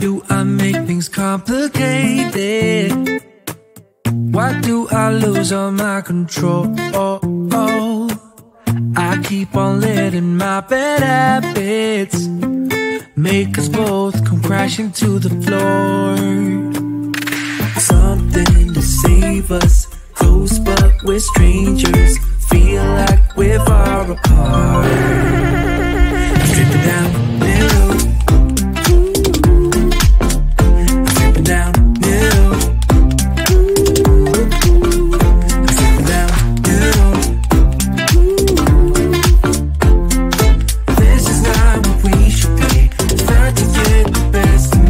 do I make things complicated? Why do I lose all my control? I keep on letting my bad habits make us both come crashing to the floor. Something to save us, close but we're strangers. Feel like we're far apart. Stripping down the middle. Stripping down the middle. Stripping down the middle. This is not what we should be. Start to get the best of me.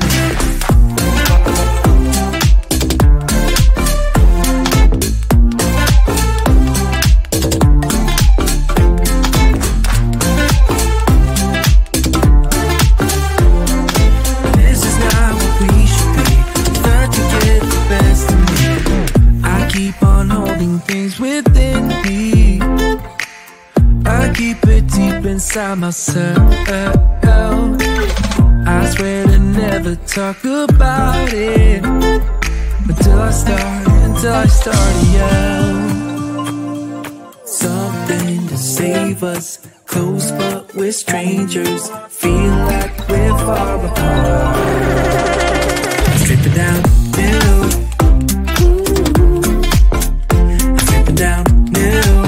Inside myself, I swear to never talk about it until I start to yell. Something to save us, close but we're strangers. Feel like we're far apart. Strip it down middle. Strip it down middle.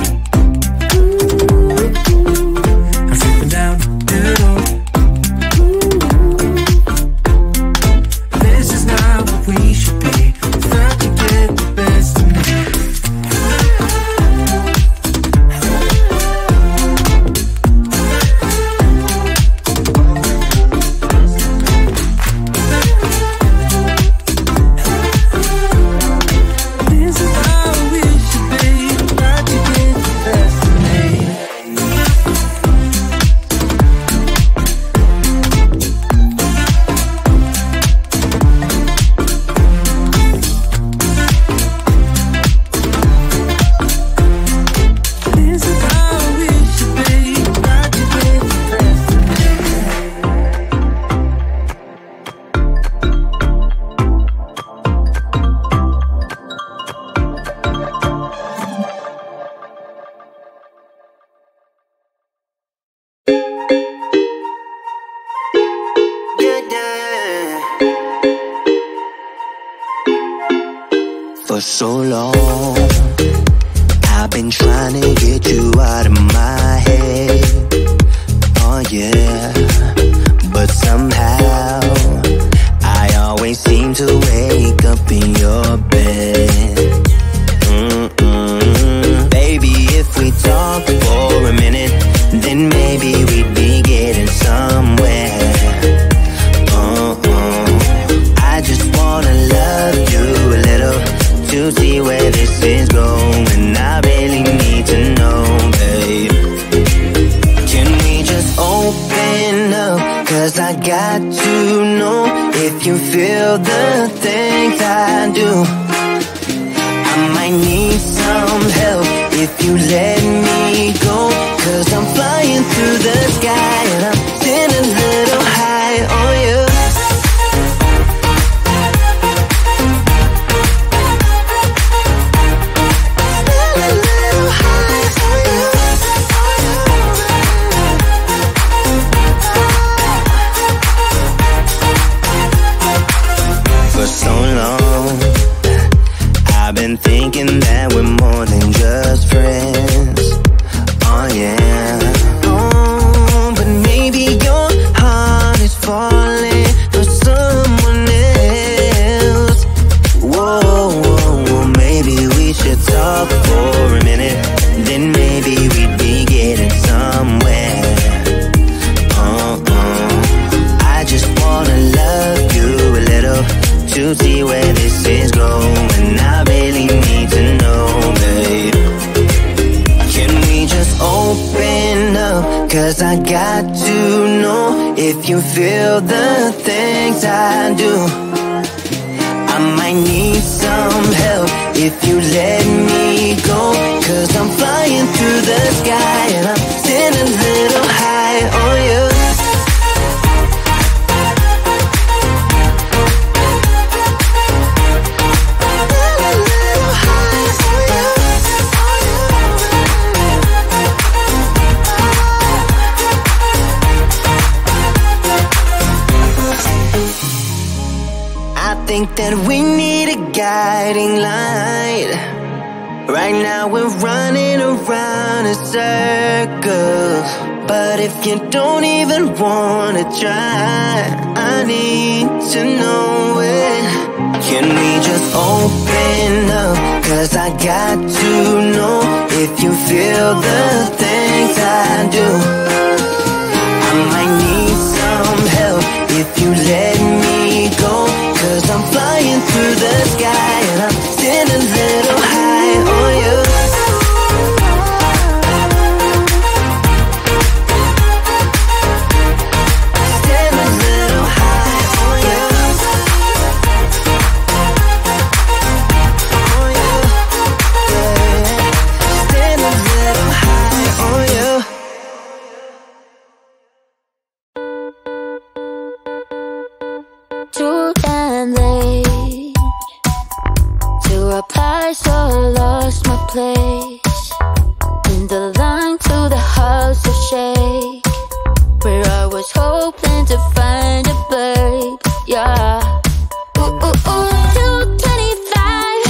For so long, I've been trying to get you out of my head. Oh yeah, but somehow I always seem to wake up in your bed. Baby, if we talk for a minute, then maybe we'd be getting somewhere. I just wanna love you a little to see where this is going. I really need to know, babe. Can we just open up? Cause I got to know if you feel the things I do. I might need some help if you let me go. Cause I'm flying through the sky and I'm sitting a little high on you. Thinking that we're more than just friends. Oh yeah. Oh, but maybe your heart is falling for someone else. Whoa, maybe we should talk for a minute. Then maybe we'd be getting somewhere. I just wanna love you a little to see where this is going. I really need to know, babe. Can we just open up? Cause I got to know if you feel the things I do. I might need some help if you let me go. Cause I'm flying through the sky and I'm sitting a little high on you. think that we need a guiding light. Right now we're running around in circles, but if you don't even wanna try, I need to know it. Can we just open up? 'Cause I got to know if you feel the things I do. I might need some help if you let me go, 'cause I'm flying through the sky and I'm still a little high on you. Still a little high on you. On you, yeah. Still a little high on you. Too damn late to apply, so I lost my place in the line to the house of shake, where I was hoping to find a babe. Yeah. Ooh, ooh, ooh. 225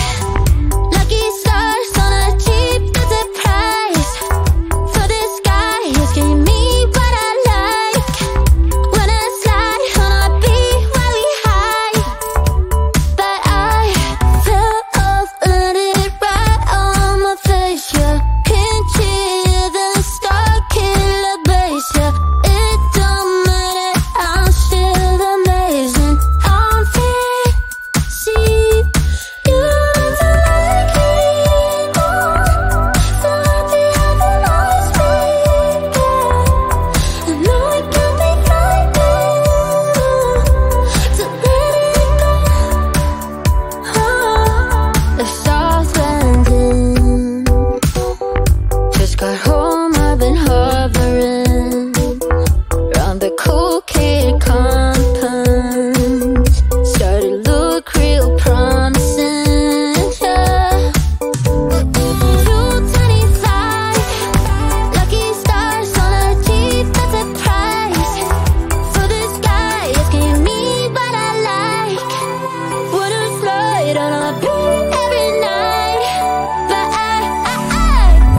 lucky stars on a cheap visit price, for this guy is giving me what I like. When I slide on a beat while we high, but I fell off and it right on my face. Yeah, can't hear the star killer bass. Yeah, it don't matter, I'm still amazing. I'm free, see you never like me. So happy I can always be there. I know it can be frightening to let it go. The soft landing, just got home, I've been hovering around the cool kid compound. Started to look real promising, yeah. 225 lucky stars on a cheap visit price, for this guy is giving me what I like. Wanna slide on a beat every night, but I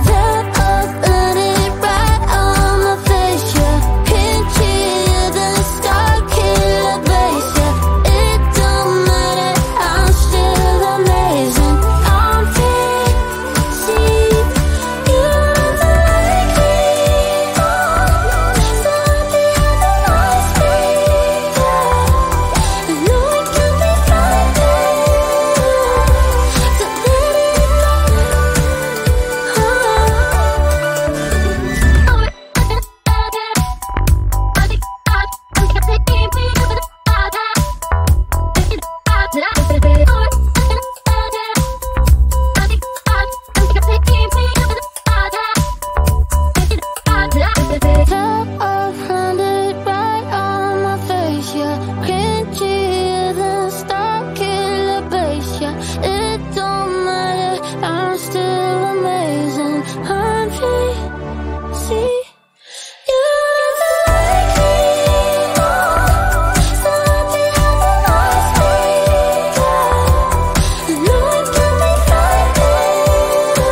fell off and it right on my face. Yeah, can't hear the star killer bass. Yeah, it don't matter, I'm still amazing. I'm free, see you never like me. So happy I can always be there. I know it can be frightening to let it Top of landed right on my face. Yeah, can't hear the star killer bass. Yeah, it don't matter, I'm still amazing. I'm free, see you never like me. So happy I can always be there. I know it can be frightening to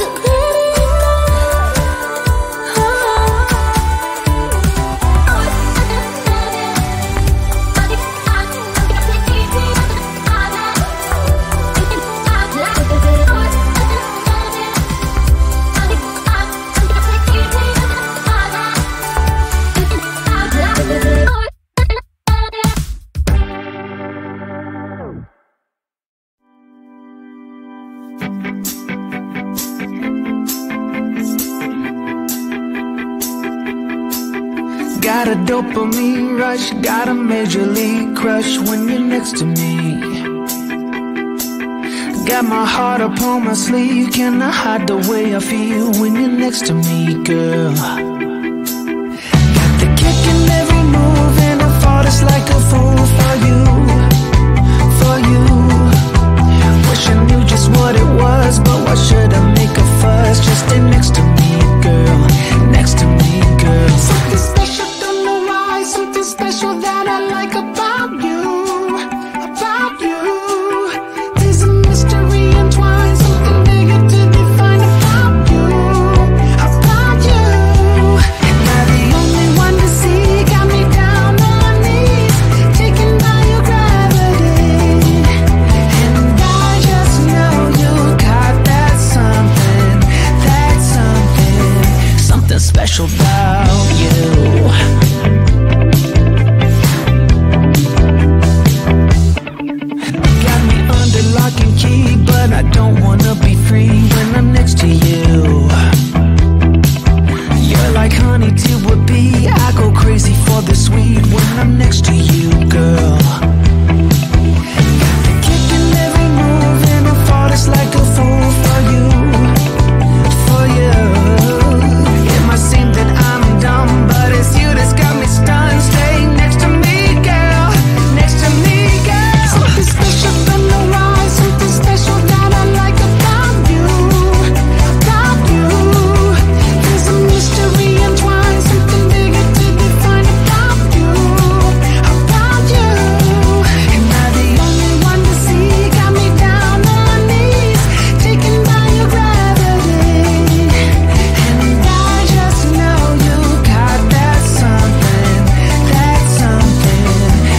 let it go. Got a dopamine rush, got a major league crush when you're next to me. Got my heart upon my sleeve, can I hide the way I feel when you're next to me, girl? Got the kick in every move and I fought just like a fool for you, for you. Wish I knew just what it was, but why should I make a fuss? Just stay next to me, girl, next to me, girl. Something special, don't know why, something special that I like about you, I don't wanna be free when I'm next to you. You're like honey to a bee. I go crazy for the sweet when I'm next to you, girl. Got the kick in every move and I fall just like a fool for you, for you. It might seem that I'm dumb, but it's you that's got me stunned. Stay next to me, girl, next to me, girl. Something special from the rise, something special that I like about you, about you. There's a mystery entwined, something bigger to define about you, about you. Am I the only one to see? Got me down on my knees, taken by your gravity. And I just know you got that something,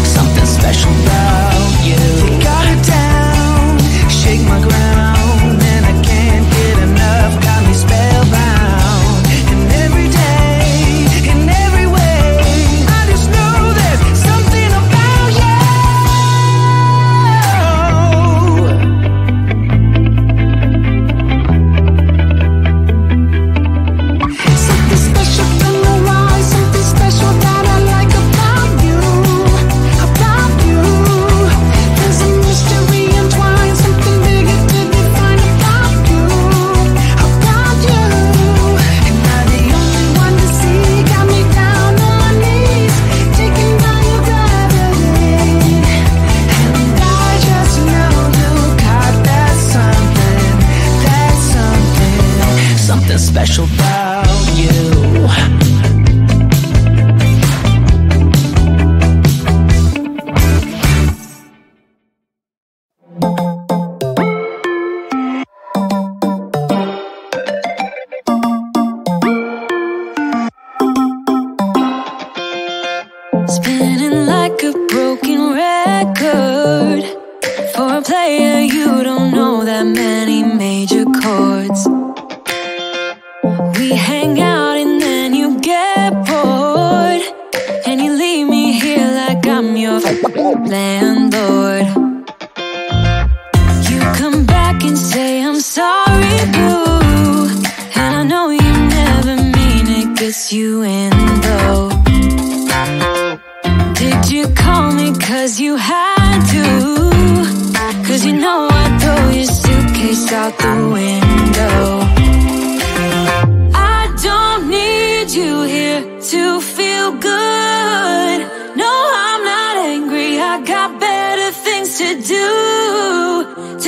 something special about you. You got it down, shake my ground, and I can't get enough, got me spellbound. And every day, in every way, I just know there's something about you. Something special from the rise, something special that I like about you, about you. There's a mystery entwined, something bigger to define about you, about you. Am I the only one to see? Got me down on my knees, taken by your gravity. And I just know you got that something special about you. Spinning like a broken record. For a player, you don't know that many major chords. We hang out and then you get bored, and you leave me here like I'm your landlord. You come back and say I'm sorry, boo, and I know you never mean it, gets you in though. Did you call me 'cause you had to? 'Cause you know I'd throw your suitcase out the window. I don't need you here to feel good. No, I'm not angry, I got better things to do.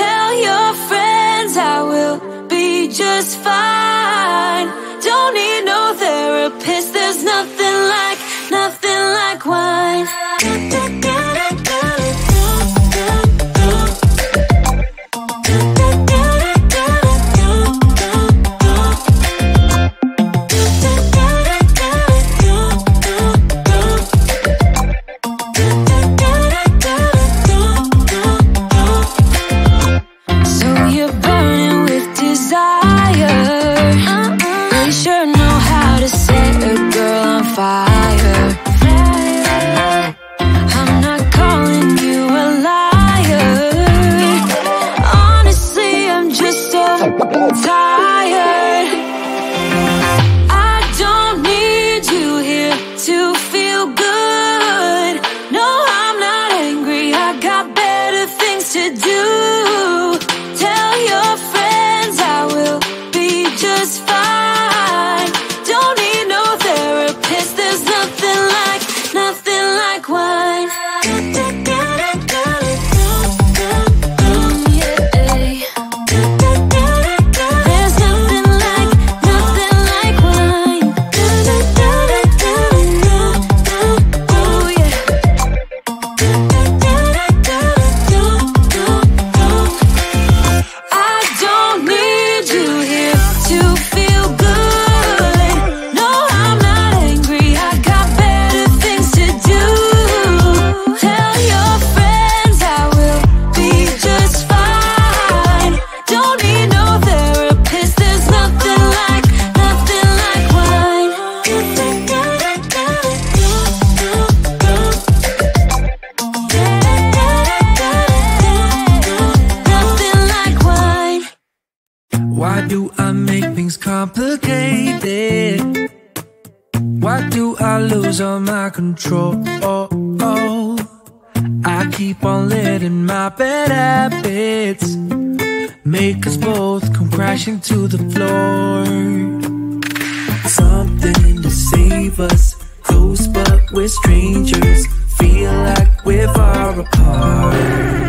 Tell your friends I will be just fine. Don't need no therapist, there's nothing like wine. Why do I make things complicated? Why do I lose all my control? I keep on letting my bad habits make us both come crashing to the floor. Something to save us, close but we're strangers, feel like we're far apart.